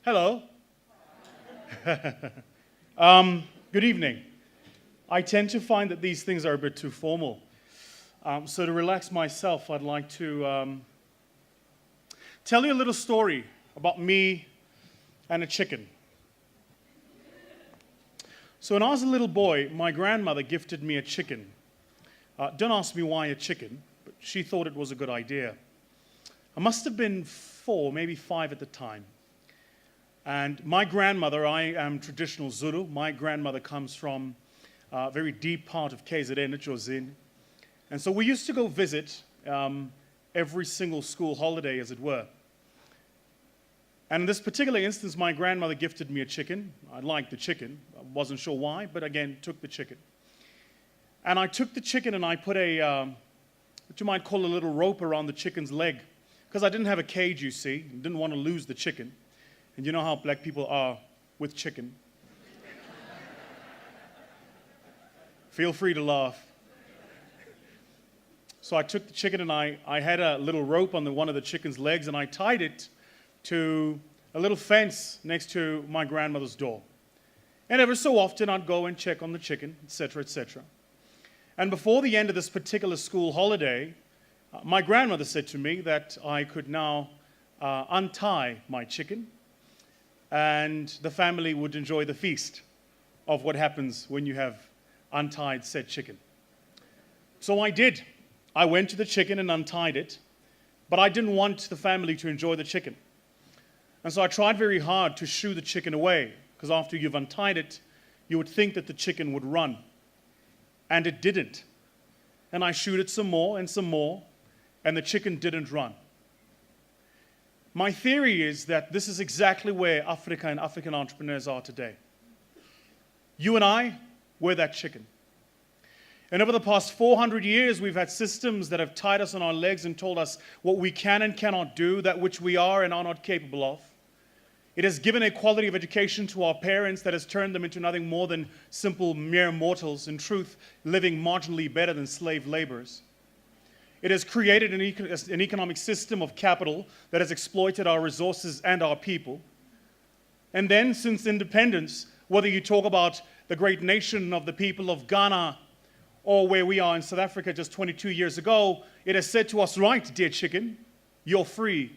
Hello. Good evening. I tend to find that these things are a bit too formal. So to relax myself, I'd like to tell you a little story about me and a chicken. So when I was a little boy, my grandmother gifted me a chicken. Don't ask me why a chicken, but she thought it was a good idea. I must have been 4, maybe 5 at the time. And my grandmother, I am traditional Zulu. My grandmother comes from a very deep part of KZN, Echozini. And so we used to go visit every single school holiday, as it were. And in this particular instance, my grandmother gifted me a chicken. I liked the chicken. I wasn't sure why, but again, took the chicken. And I took the chicken and I put what you might call a little rope around the chicken's leg. Because I didn't have a cage, you see. I didn't want to lose the chicken. And you know how black people are with chicken. Feel free to laugh. So I took the chicken and I had a little rope on one of the chicken's legs and I tied it to a little fence next to my grandmother's door. And every so often I'd go and check on the chicken, etc., etc. And before the end of this particular school holiday, my grandmother said to me that I could now untie my chicken and the family would enjoy the feast of what happens when you have untied said chicken. So I did. I went to the chicken and untied it, but I didn't want the family to enjoy the chicken. And so I tried very hard to shoo the chicken away, because after you've untied it, you would think that the chicken would run. And it didn't. And I shooed it some more, and the chicken didn't run. My theory is that this is exactly where Africa and African entrepreneurs are today. You and I, we're that chicken. And over the past 400 years, we've had systems that have tied us on our legs and told us what we can and cannot do, that which we are and are not capable of. It has given a quality of education to our parents that has turned them into nothing more than simple mere mortals, in truth, living marginally better than slave laborers. It has created an economic system of capital that has exploited our resources and our people. And then, since independence, whether you talk about the great nation of the people of Ghana or where we are in South Africa just 22 years ago, it has said to us, right, dear chicken, you're free,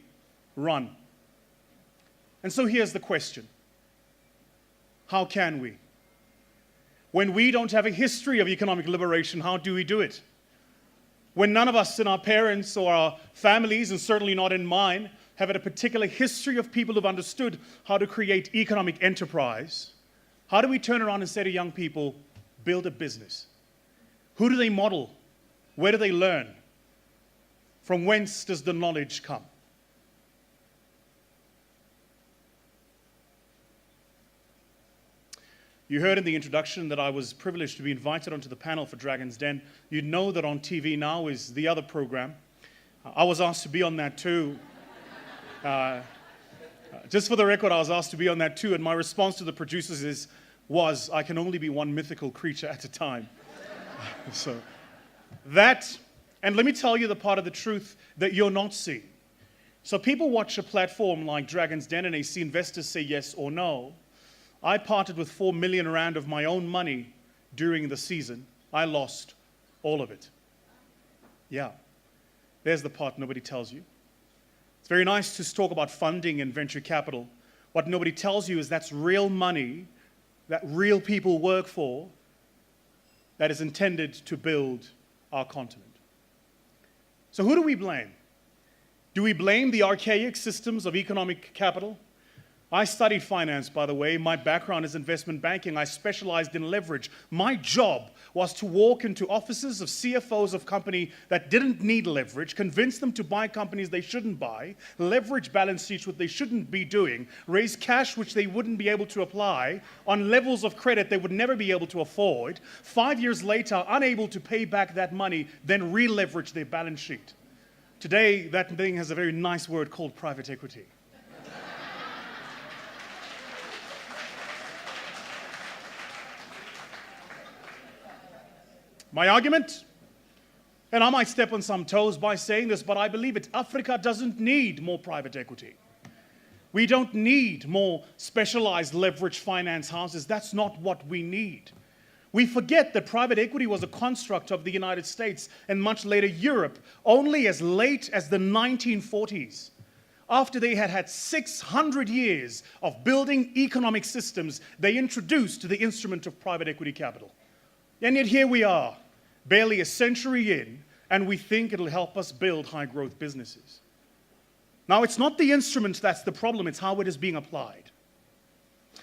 run. And so here's the question. How can we? When we don't have a history of economic liberation, how do we do it? When none of us in our parents or our families, and certainly not in mine, have had a particular history of people who've understood how to create economic enterprise, how do we turn around and say to young people, build a business? Who do they model? Where do they learn? From whence does the knowledge come? You heard in the introduction that I was privileged to be invited onto the panel for Dragon's Den. You know that On TV Now is the other program. I was asked to be on that too. Just for the record, I was asked to be on that too, and my response to the producers was, I can only be one mythical creature at a time. So that, and let me tell you the part of the truth that you're not seeing. So people watch a platform like Dragon's Den and they see investors say yes or no. I parted with 4 million rand of my own money during the season. I lost all of it. Yeah, there's the part nobody tells you. It's very nice to talk about funding and venture capital. What nobody tells you is that's real money that real people work for that is intended to build our continent. So who do we blame? Do we blame the archaic systems of economic capital? I studied finance, by the way. My background is investment banking. I specialized in leverage. My job was to walk into offices of CFOs of companies that didn't need leverage, convince them to buy companies they shouldn't buy, leverage balance sheets which they shouldn't be doing, raise cash which they wouldn't be able to apply on levels of credit they would never be able to afford. 5 years later, unable to pay back that money, then re-leverage their balance sheet. Today, that thing has a very nice word called private equity. My argument, and I might step on some toes by saying this, but I believe it, Africa doesn't need more private equity. We don't need more specialized leverage finance houses. That's not what we need. We forget that private equity was a construct of the United States and much later Europe, only as late as the 1940s. After they had had 600 years of building economic systems, they introduced the instrument of private equity capital. And yet here we are, barely a century in, and we think it'll help us build high-growth businesses. Now, it's not the instrument that's the problem, it's how it is being applied.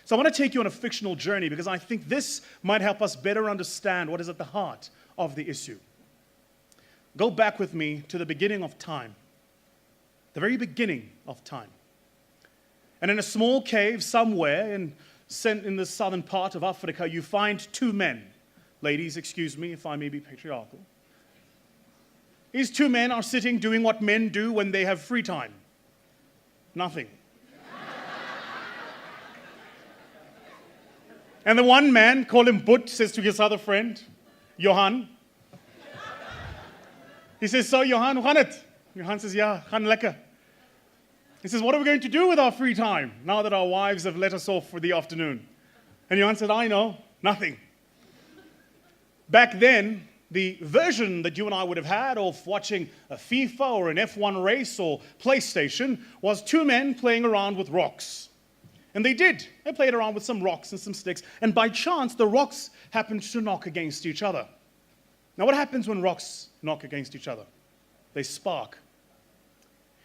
So I want to take you on a fictional journey because I think this might help us better understand what is at the heart of the issue. Go back with me to the beginning of time, the very beginning of time. And in a small cave somewhere in the southern part of Africa, you find two men. Ladies, excuse me if I may be patriarchal. These two men are sitting doing what men do when they have free time. Nothing. And the one man, call him Boet, says to his other friend, Johan. He says, so Johan, hoe gaan het? Johan says, ja, gaan lekker. He says, what are we going to do with our free time now that our wives have let us off for the afternoon? And Johan said, I know, nothing. Back then, the version that you and I would have had of watching a FIFA or an F1 race or PlayStation was two men playing around with rocks. And they did. They played around with some rocks and some sticks. And by chance, the rocks happened to knock against each other. Now, what happens when rocks knock against each other? They spark.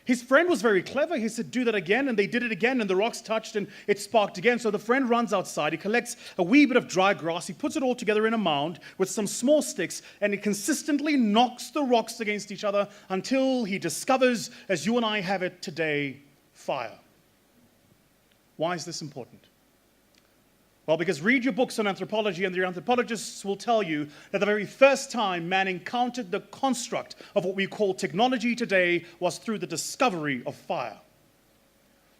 His friend was very clever. He said, do that again. And they did it again. And the rocks touched and it sparked again. So the friend runs outside. He collects a wee bit of dry grass. He puts it all together in a mound with some small sticks. And he consistently knocks the rocks against each other until he discovers, as you and I have it today, fire. Why is this important? Well, because read your books on anthropology and your anthropologists will tell you that the very first time man encountered the construct of what we call technology today was through the discovery of fire.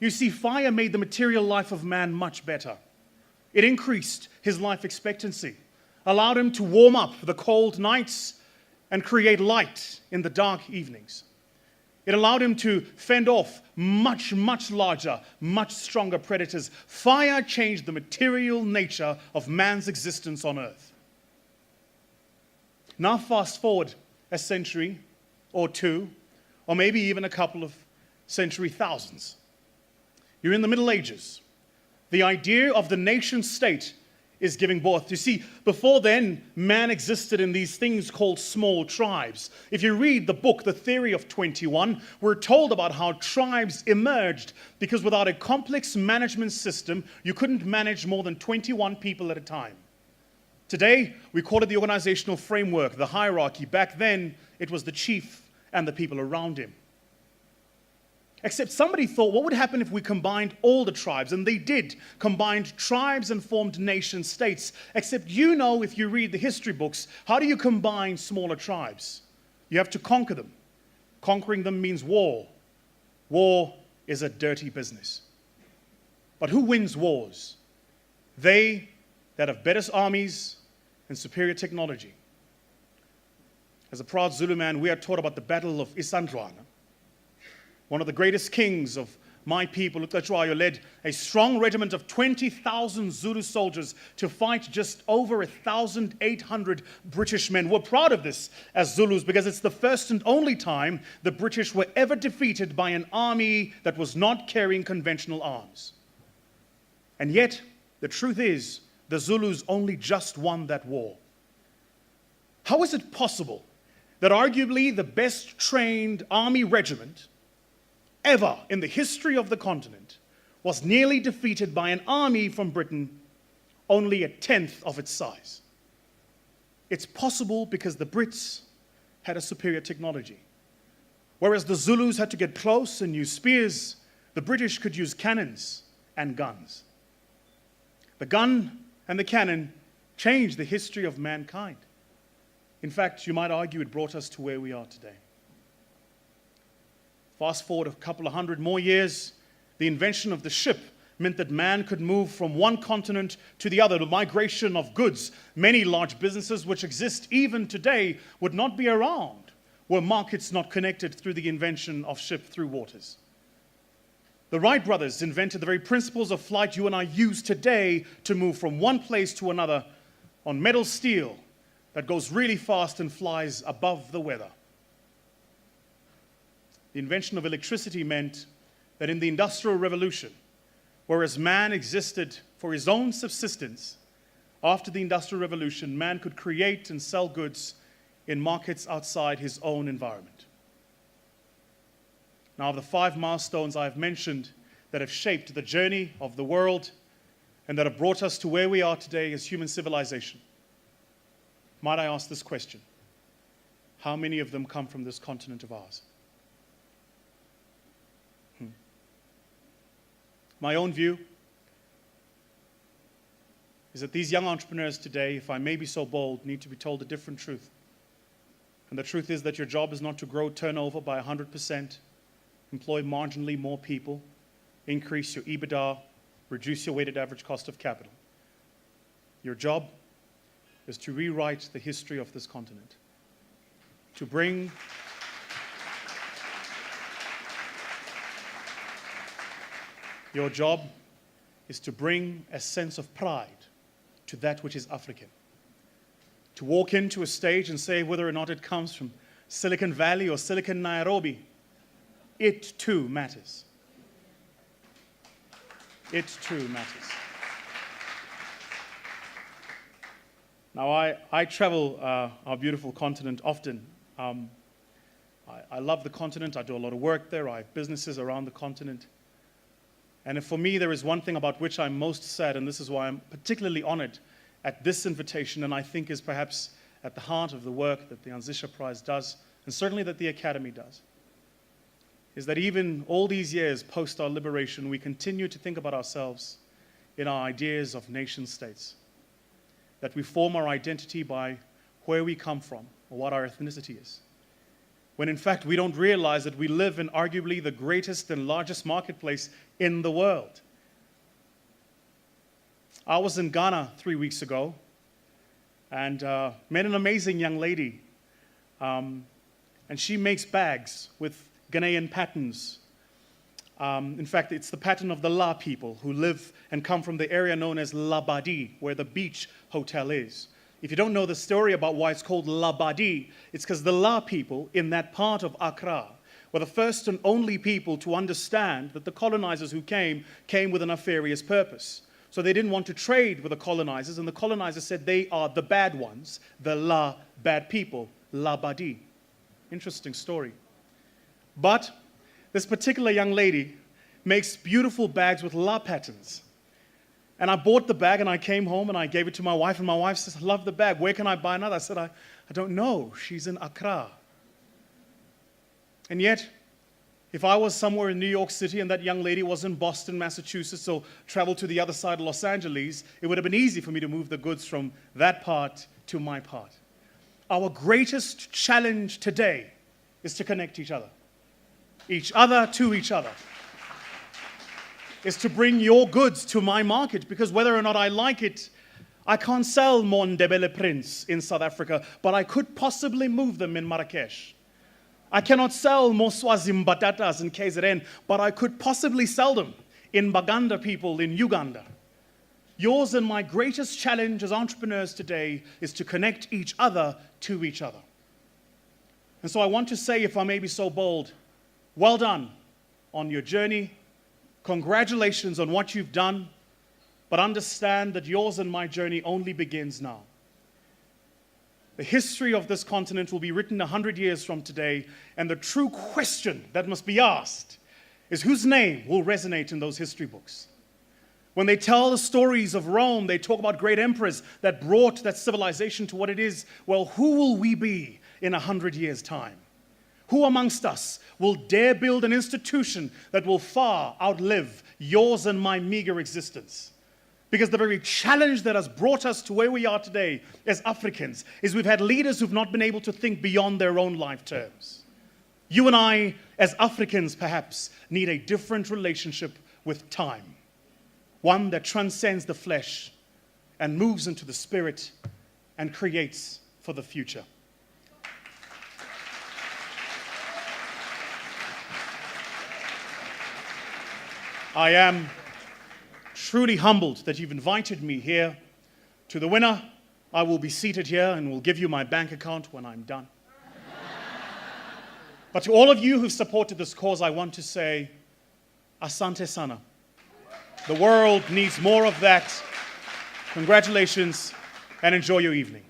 You see, fire made the material life of man much better. It increased his life expectancy, allowed him to warm up the cold nights and create light in the dark evenings. It allowed him to fend off much, much larger, much stronger predators. Fire changed the material nature of man's existence on earth. Now fast forward a century or two, or maybe even a couple of century thousands. You're in the Middle Ages. The idea of the nation state is giving birth. You see, before then, man existed in these things called small tribes. If you read the book, The Theory of 21, we're told about how tribes emerged because without a complex management system, you couldn't manage more than 21 people at a time. Today, we call it the organizational framework, the hierarchy. Back then, it was the chief and the people around him. Except somebody thought, what would happen if we combined all the tribes? And they did, combined tribes and formed nation states. Except you know, if you read the history books, how do you combine smaller tribes? You have to conquer them. Conquering them means war. War is a dirty business. But who wins wars? They that have better armies and superior technology. As a proud Zulu man, we are taught about the Battle of Isandlwana. One of the greatest kings of my people, Vusi led a strong regiment of 20,000 Zulu soldiers to fight just over 1,800 British men. We're proud of this as Zulus because it's the first and only time the British were ever defeated by an army that was not carrying conventional arms. And yet, the truth is, the Zulus only just won that war. How is it possible that arguably the best trained army regiment ever in the history of the continent was nearly defeated by an army from Britain only a tenth of its size? It's possible because the Brits had a superior technology. Whereas the Zulus had to get close and use spears, the British could use cannons and guns. The gun and the cannon changed the history of mankind. In fact, you might argue it brought us to where we are today. Fast forward a couple of hundred more years, the invention of the ship meant that man could move from one continent to the other. The migration of goods, many large businesses which exist even today would not be around were markets not connected through the invention of ship through waters. The Wright brothers invented the very principles of flight you and I use today to move from one place to another on metal steel that goes really fast and flies above the weather. The invention of electricity meant that in the Industrial Revolution, whereas man existed for his own subsistence, after the Industrial Revolution, man could create and sell goods in markets outside his own environment. Now, of the 5 milestones I've mentioned that have shaped the journey of the world and that have brought us to where we are today as human civilization, might I ask this question? How many of them come from this continent of ours? My own view is that these young entrepreneurs today, if I may be so bold, need to be told a different truth. And the truth is that your job is not to grow turnover by 100%, employ marginally more people, increase your EBITDA, reduce your weighted average cost of capital. Your job is to rewrite the history of this continent, to bring your job is to bring a sense of pride to that which is African. To walk into a stage and say whether or not it comes from Silicon Valley or Silicon Nairobi, it too matters. It too matters. Now, I travel our beautiful continent often. I love the continent. I do a lot of work there. I have businesses around the continent. And for me, there is one thing about which I'm most sad, and this is why I'm particularly honored at this invitation, and I think is perhaps at the heart of the work that the Anzisha Prize does, and certainly that the Academy does, is that even all these years post our liberation, we continue to think about ourselves in our ideas of nation states, that we form our identity by where we come from or what our ethnicity is, when in fact we don't realize that we live in arguably the greatest and largest marketplace in the world. I was in Ghana 3 weeks ago and met an amazing young lady, and she makes bags with Ghanaian patterns. In fact, it's the pattern of the La people who live and come from the area known as Labadi, where the beach hotel is. If you don't know the story about why it's called Labadi, it's because the La people in that part of Accra were the first and only people to understand that the colonizers who came with a nefarious purpose. So they didn't want to trade with the colonizers, and the colonizers said they are the bad ones, the La bad people, Labadi. Interesting story. But this particular young lady makes beautiful bags with La patterns. And I bought the bag and I came home and I gave it to my wife, and my wife says, I love the bag. Where can I buy another? I said, I don't know. She's in Accra. And yet, if I was somewhere in New York City and that young lady was in Boston, Massachusetts, or traveled to the other side of Los Angeles, it would have been easy for me to move the goods from that part to my part. Our greatest challenge today is to connect each other to each other. Is to bring your goods to my market, because whether or not I like it, I can't sell Mon Ndebele prints in South Africa, but I could possibly move them in Marrakesh. I cannot sell Moswazi Mbatatas in KZN, but I could possibly sell them in Baganda people in Uganda. Yours and my greatest challenge as entrepreneurs today is to connect each other to each other. And so I want to say, if I may be so bold, well done on your journey. Congratulations on what you've done, but understand that yours and my journey only begins now. The history of this continent will be written 100 years from today, and the true question that must be asked is whose name will resonate in those history books? When they tell the stories of Rome, they talk about great emperors that brought that civilization to what it is. Well, who will we be in 100 years' time? Who amongst us will dare build an institution that will far outlive yours and my meager existence? Because the very challenge that has brought us to where we are today as Africans is we've had leaders who've not been able to think beyond their own life terms. You and I, as Africans, perhaps, need a different relationship with time. One that transcends the flesh and moves into the spirit and creates for the future. I am truly humbled that you've invited me here. To the winner, I will be seated here and will give you my bank account when I'm done. But to all of you who've supported this cause, I want to say, Asante Sana. The world needs more of that. Congratulations and enjoy your evening.